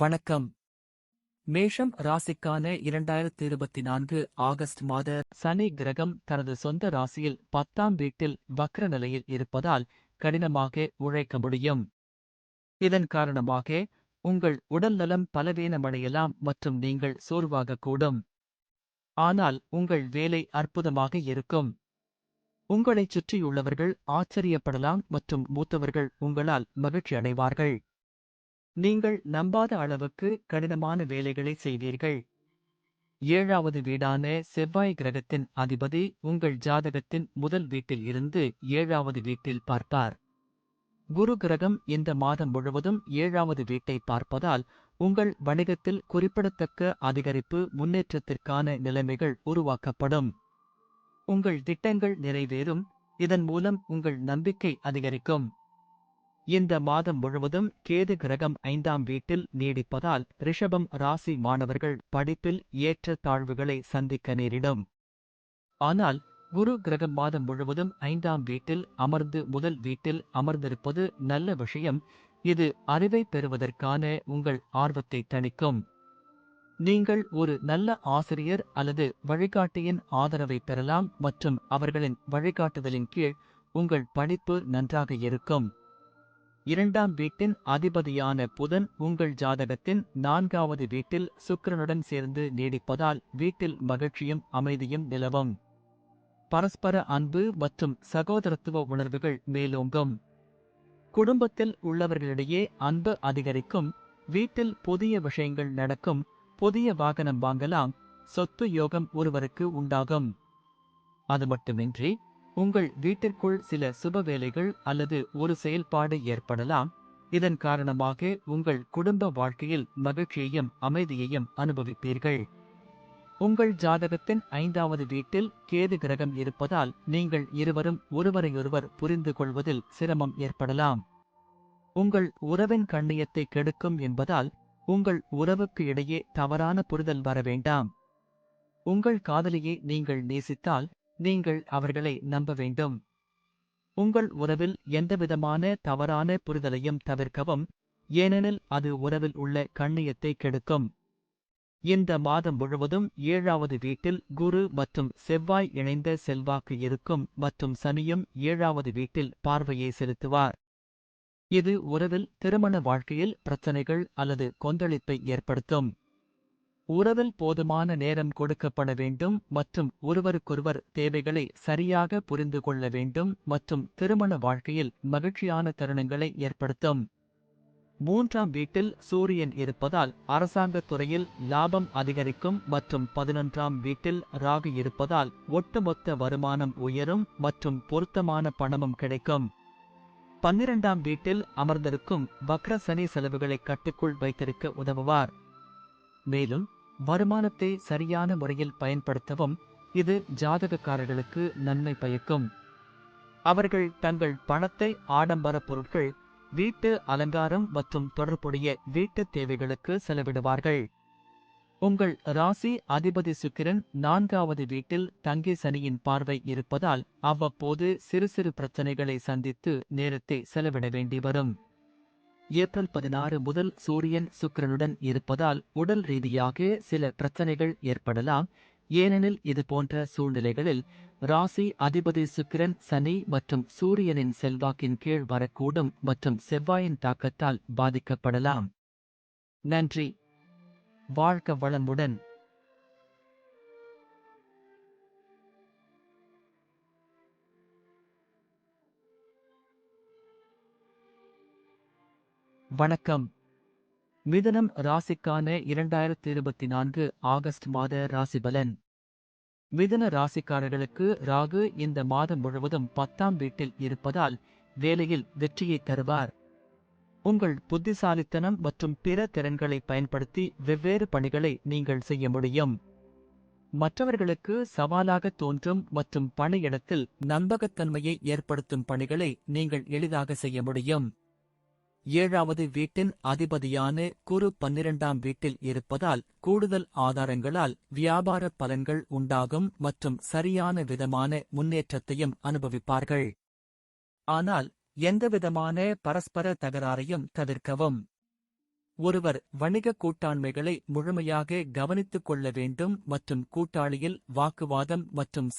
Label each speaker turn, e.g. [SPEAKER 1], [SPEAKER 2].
[SPEAKER 1] வணக்கம். மேஷம் ராசிக்கான 2024 ஆகஸ்ட் மாத சனி கிரகம் தனது சொந்த ராசியில் 10ஆம் வீட்டில் வக்ர நிலையில் இருப்பதால் கடினமாக உழைக்க முடியும். இதன் காரணமாக உங்கள் உடல்நலம் பலவீனமடையலாம் மற்றும் நீங்கள் சோர்வாகக்கூடும். ஆனால் உங்கள் வேலை அற்புதமாக இருக்கும். உங்களைச் சுற்றியுள்ளவர்கள் ஆச்சரியப்படலாம் மற்றும் மூத்தவர்கள் உங்களால் மகிழ்ச்சி அடைவார்கள். நீங்கள் நம்பாத அளவுக்கு கடினமான வேலைகளை செய்வீர்கள். 7வது வீடான செவ்வாய் கிரகத்தின் அதிபதி உங்கள் ஜாதகத்தின் முதல் வீட்டில் இருந்து 7வது வீட்டில் பார்ப்பார். குரு கிரகம் இந்த மாதம் முழுவதும் 7வது வீட்டை பார்ப்பதால் உங்கள் வணிகத்தில் குறிப்பிடத்தக்க அதிகரிப்பு முன்னேற்றத்திற்கான நிலைமைகள் உருவாக்கப்படும். உங்கள் திட்டங்கள் நிறைவேறும். இதன் மூலம் உங்கள் நம்பிக்கை அதிகரிக்கும். இந்த மாதம் முழுவதும் கேது கிரகம் 5ஆம் வீட்டில் நீடிப்பதால் ரிஷபம் ராசி மாணவர்கள் படிப்பில் ஏற்ற தாழ்வுகளை சந்திக்க நேரிடும். ஆனால் குரு கிரகம் மாதம் முழுவதும் 5ஆம் வீட்டில் அமர்ந்து முதல் வீட்டில் அமர்ந்திருப்பது நல்ல விஷயம். இது அறிவை பெறுவதற்கான உங்கள் ஆர்வத்தை தணிக்கும். நீங்கள் ஒரு நல்ல ஆசிரியர் அல்லது வழிகாட்டியின் ஆதரவை பெறலாம் மற்றும் அவர்களின் வழிகாட்டுதலின் கீழ் உங்கள் படிப்பு நன்றாக இருக்கும். 2ஆம் வீட்டின் அதிபதியான புதன் உங்கள் ஜாதகத்தின் 4வது வீட்டில் சுக்கிரனுடன் சேர்ந்து நீடிப்பதால் வீட்டில் மகிழ்ச்சியும் அமைதியும் நிலவும். பரஸ்பர அன்பு மற்றும் சகோதரத்துவ உணர்வுகள் மேலோங்கும். குடும்பத்தில் உள்ளவர்களிடையே அன்பு அதிகரிக்கும். வீட்டில் புதிய விஷயங்கள் நடக்கும். புதிய வாகனம் வாங்கலாம். சொத்து யோகம் ஒருவருக்கு உண்டாகும். அது மட்டுமின்றி உங்கள் வீட்டிற்குள் சில சுப வேலைகள் அல்லது ஒரு செயல்பாடு ஏற்படலாம். இதன் காரணமாக உங்கள் குடும்ப வாழ்க்கையில் மகிழ்ச்சியையும் அமைதியையும் அனுபவிப்பீர்கள். உங்கள் ஜாதகத்தின் 5வது வீட்டில் கேது கிரகம் இருப்பதால் நீங்கள் இருவரும் ஒருவரையொருவர் புரிந்து கொள்வதில் சிரமம் ஏற்படலாம். உங்கள் உறவின் கண்ணியத்தை கெடுக்கும் என்பதால் உங்கள் உறவுக்கு இடையே தவறான புரிதல் வர வேண்டாம். உங்கள் காதலியை நீங்கள் நேசித்தால் நீங்கள் அவர்களை நம்ப வேண்டும். உங்கள் உறவில் எந்தவிதமான தவறான புரிதலையும் தவிர்க்கவும், ஏனெனில் அது உறவில் உள்ள கண்ணியத்தை கெடுக்கும். இந்த மாதம் முழுவதும் 7வது வீட்டில் குரு மற்றும் செவ்வாய் இணைந்த செல்வாக்கு இருக்கும் மற்றும் சனியும் 7வது வீட்டில் பார்வையை செலுத்துவார். இது உறவில் திருமண வாழ்க்கையில் பிரச்சனைகள் அல்லது கொந்தளிப்பை ஏற்படுத்தும். உறவில் போதுமான நேரம் கொடுக்கப்பட வேண்டும் மற்றும் ஒருவருக்கொருவர் தேவைகளை சரியாக புரிந்து கொள்ள வேண்டும் மற்றும் திருமண வாழ்க்கையில் மகிழ்ச்சியான தருணங்களை ஏற்படுத்தும். 3ஆம் வீட்டில் சூரியன் இருப்பதால் அரசாங்கத் துறையில் லாபம் அதிகரிக்கும் மற்றும் 11ஆம் வீட்டில் ராகு இருப்பதால் ஒட்டுமொத்த வருமானம் உயரும் மற்றும் பொருத்தமான பணமும் கிடைக்கும். 12ஆம் வீட்டில் அமர்ந்திருக்கும் வக்ர சனி செலவுகளை கட்டுக்குள் வைத்திருக்க உதவுவார். மேலும் வருமானத்தை சரியான முறையில் பயன்படுத்தவும் இது ஜாதகக்காரர்களுக்கு நன்மை பயக்கும். அவர்கள் தங்கள் பணத்தை ஆடம்பர பொருட்கள், வீட்டு அலங்காரம் மற்றும் தொடர்புடைய வீட்டுத் தேவைகளுக்கு செலவிடுவார்கள். உங்கள் ராசி அதிபதி சுக்கிரன் 4வது வீட்டில் தங்கி சனியின் பார்வை இருப்பதால் அவ்வப்போது சிறு சிறு பிரச்சனைகளை சந்தித்து நேரத்தை செலவிட வேண்டி வரும். ஏப்ரல் 16 முதல் சூரியன் சுக்கிரனுடன் இருப்பதால் உடல் ரீதியாக சில பிரச்சனைகள் ஏற்படலாம். ஏனெனில் இது போன்ற சூழ்நிலைகளில் ராசி அதிபதி சுக்கிரன் சனி மற்றும் சூரியனின் செல்வாக்கின் கீழ் வரக்கூடும் மற்றும் செவ்வாயின் தாக்கத்தால் பாதிக்கப்படலாம். நன்றி. வாழ்க வளமுடன். வணக்கம். மிதுனம் ராசிக்கான 2024 ஆகஸ்ட் மாத ராசிபலன். மிதுன ராசிக்காரர்களுக்கு ராகு இந்த மாதம் முழுவதும் 10ஆம் வீட்டில் இருப்பதால் வேலையில் வெற்றியை தருவார். உங்கள் புத்திசாலித்தனம் மற்றும் பிற திறன்களை பயன்படுத்தி வெவ்வேறு பணிகளை நீங்கள் செய்ய முடியும். மற்றவர்களுக்கு சவாலாக தோன்றும் மற்றும் பணியிடத்தில் நம்பகத்தன்மையை ஏற்படுத்தும் பணிகளை நீங்கள் எளிதாக செய்ய முடியும். 7வது வீட்டின் அதிபதியான குரு 12ஆம் வீட்டில் இருப்பதால் கூடுதல் ஆதாரங்களால் வியாபார பலன்கள் உண்டாகும் மற்றும் சரியான விதமான முன்னேற்றத்தையும் அனுபவிப்பார்கள். ஆனால் எந்தவிதமான பரஸ்பர தகராறையும் தவிர்க்கவும். ஒருவர் வணிக கூட்டாண்மைகளை முழுமையாக கவனித்துக் கொள்ள வேண்டும் மற்றும் கூட்டாளியில் வாக்குவாதம் மற்றும்